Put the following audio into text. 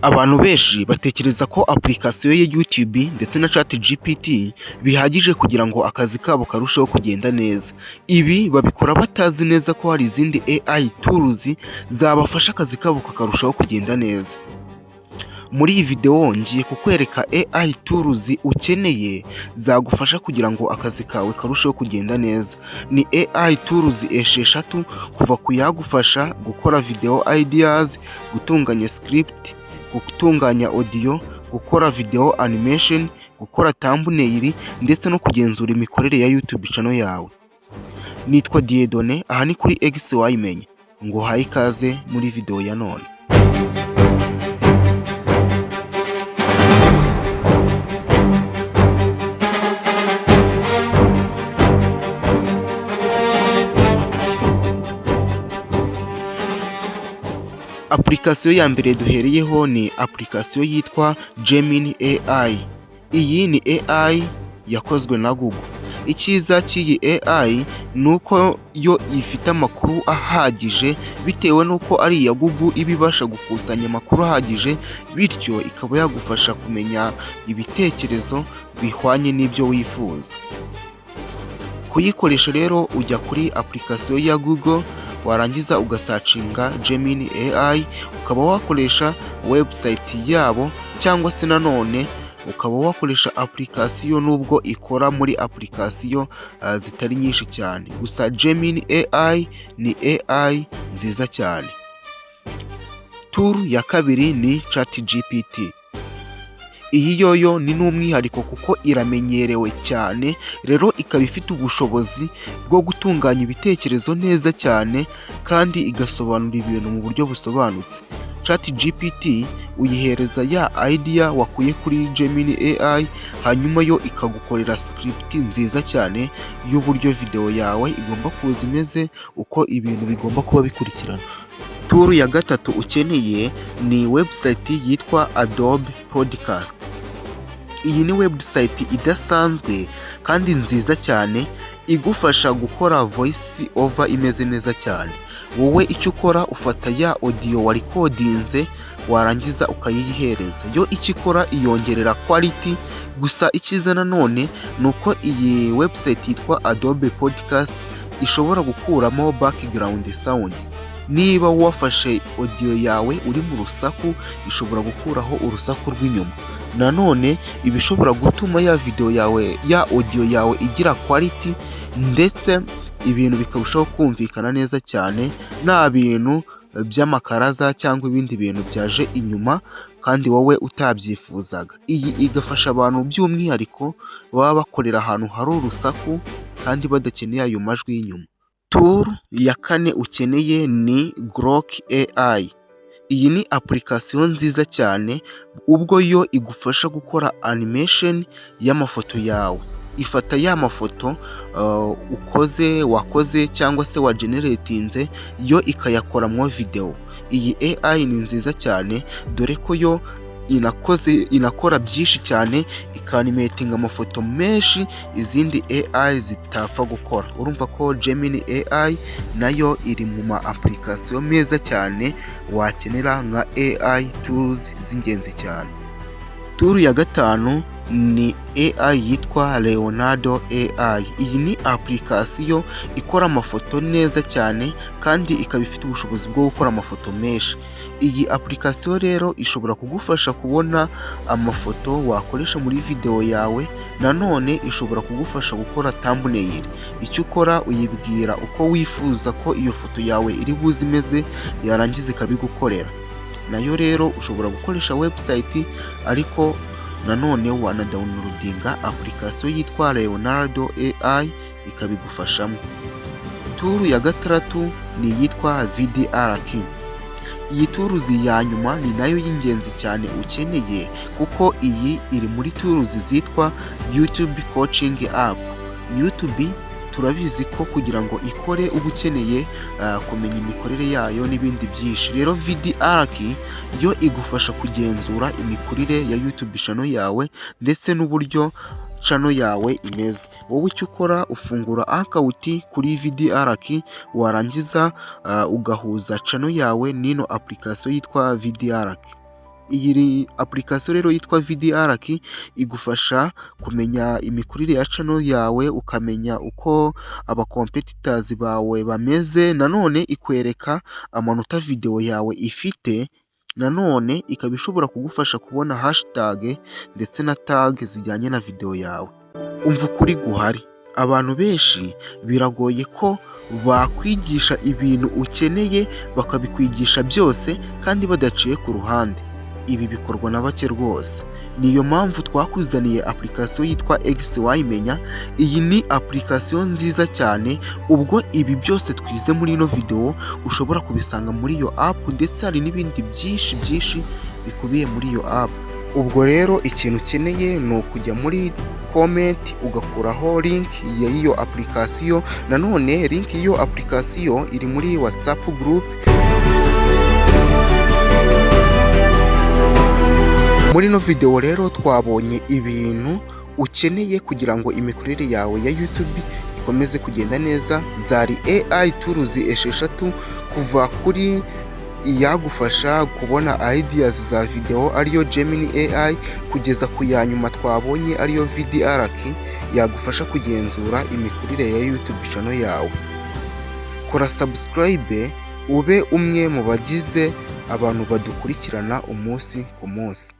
Abantu benshi batekereza ko application ya YouTube ndetse na ChatGPT bihagije kugira ngo akazi kabo karusheho kugenda neza. Ibi babikora batazi neza ko hari izindi AI tools zabafasha akazi kabo kakarushaho kugenda neza. Muri iyi video ngiye kukwereka AI tools ukeneye zagufasha kugira ngo akazi kawe karusheho kugenda neza. Ni AI tools esheshatu kuva ku yagufasha gukora video ideas, gutunganya script, gutunganya audio, gukora video animation, gukora thumbnail ndetse no kugenzura imikorere ya YouTube channel yawe. Nitwa Dieudonné, aha ni kuri X wayimenya. Ngo haye ikaze muri video ya none. Application ya mbere duhereyeho ni application yitwa Gemini AI. Iyi ni AI yakozwe na Google. Icyiza cy'iyi AI nuko yo ifite amakuru ahagije bitewe nuko ari iya Google ibibasha gukusanya amakuru ahagije, bityo ikaba yagufasha kumenya ibitekerezo bihwanye n'ibyo wifuza. Kuyikoresha rero ujya kuri application ya Google, warangiza ugasacinga Gemini AI, ukaba wakoresha website yabo cyangwa se nanone ukaba wakoresha application nubwo ikora muri application zitari nyinshi cyane. Gusa Gemini AI ni AI nziza cyane. Tool ya kabiri ni ChatGPT. Iyi yoyo ni n'umwihariko kuko iramenyerewe cyane, rero ikaba ifite ubushobozi bwo gutunganya ibitekerezo neza cyane kandi igasobanura ibintu mu buryo busobanutse. ChatGPT uyihereza ya idea wakuye kuri Gemini AI, hanyuma yo ikagukorera script nziza cyane y'uburyo video yawe igomba kuza imeze, uko ibintu bigomba kuba bikurikirana. Tool ya gatatu ukeneye ni website yitwa Adobe Podcast. Iyi ni website idasanzwe kandi nziza cyane, igufasha gukora voice over imeze neza cyane. Wowe icyo ukora ufata ya audio wa recordinze, warangiza ukayihereza. Yo icyo ikora iyongerera quality. Gusa icyiza nanone nuko iyi website yitwa Adobe Podcast ishobora gukuramo background sound. Niba wafashe audio yawe uri mu rusaku, ishobora gukuraho urusaku rw'inyuma. Nanone ibishobora gutuma ya video yawe, ya audio yawe igira quality ndetse ibintu bikarushaho kumvikana neza cyane, nta bintu by'amakaraza cyangwa ibindi bintu byaje inyuma kandi wowe utabyifuzaga. Iyi igafasha abantu by'umwihariko baba bakorera ahantu hari urusaku kandi badakeneye ayo majwi y'inyuma. Tool ya kane ukeneye ni Grok AI. Iyi ni application nziza cyane, ubwo yo igufasha gukora animation y'amafoto yawe. Ifata ya mafoto wakoze cyangwa se wageneratinze, yo ikayakoramo video. Iyi AI ni nziza cyane dore ko yo inakora byinshi cyane, ikanimatinga amafoto menshi izindi AI zitapfa gukora. Urumva ko Gemini AI nayo iri mu ma application meza cyane wakenera nka AI tools z'ingenzi cyane. Tool ya gatanu ni AI yitwa Leonardo AI. Iyi ni application ikora amafoto neza cyane kandi ikaba ifite ubushobozi bwo gukora amafoto menshi. Iyi application rero ishobora kugufasha kubona amafoto wakoresha muri video yawe, nanone ishobora kugufasha gukora thumbnail. Icyo ukora uyibwira uko wifuza ko iyo foto yawe iri buze imeze, yarangiza ikabigukorera. Nayo rero ushobora gukoresha website, ariko nanone wanadownloadinga application yitwa Leonardo AI ikabigufashamo. Tool ya gatandatu ni yitwa VDRK. Iyi tools ya nyuma ni nayo y'ingenzi cyane ukeneye kuko iyi iri muri tools zitwa YouTube Coaching App. YouTube turabizi ko kugira ngo ikore uba ukeneye kumenya imikorere yayo n'ibindi byinshi. Rero VDRK yo igufasha kugenzura imikurire ya YouTube channel yawe ndetse n'uburyo channel yawe imeze. Wowe icyo ukora ufungura account kuri VDRK, warangiza ugahuza channel yawe n'ino application yitwa VDRK. Iyi application rero yitwa VDRK igufasha kumenya imikurire ya channel yawe, ukamenya uko aba competitors bawe bameze, nanone ikwereka amanota video yawe ifite, nanone ikaba ishobora kugufasha kubona hashtag ndetse na tag zijyanye na video yawe. Umva ukuri guhari, abantu benshi biragoye ko bakwigisha ibintu ukeneye bakabikwigisha byose kandi badaciye ku ruhande. Ibi bikorwa na bake rwose. Niyo mpamvu twakuzaniye application yitwa XY Menya. Iyi ni application nziza cyane, ubwo ibi byose twize muri ino video ushobora kubisanga muri iyo app, ndetse hari n'ibindi byinshi bikubiye muri iyo app. Ubwo rero ikintu ukeneye ni ukujya muri comment ugakuraho link y'iyo application. Nanone link y'iyo application iri muri WhatsApp group. Muri ino video rero twabonye ibintu ukeneye kugira ngo imikurire yawe ya YouTube ikomeze kugenda neza. Zari AI tools esheshatu, kuva kuri iyagufasha kubona ideas za video ariyo Gemini AI, kugeza ku ya nyuma twabonye ariyo VDRK yagufasha kugenzura imikurire ya YouTube channel yawe. Kora subscribe ube umwe mu bagize abantu badukurikirana umunsi ku munsi.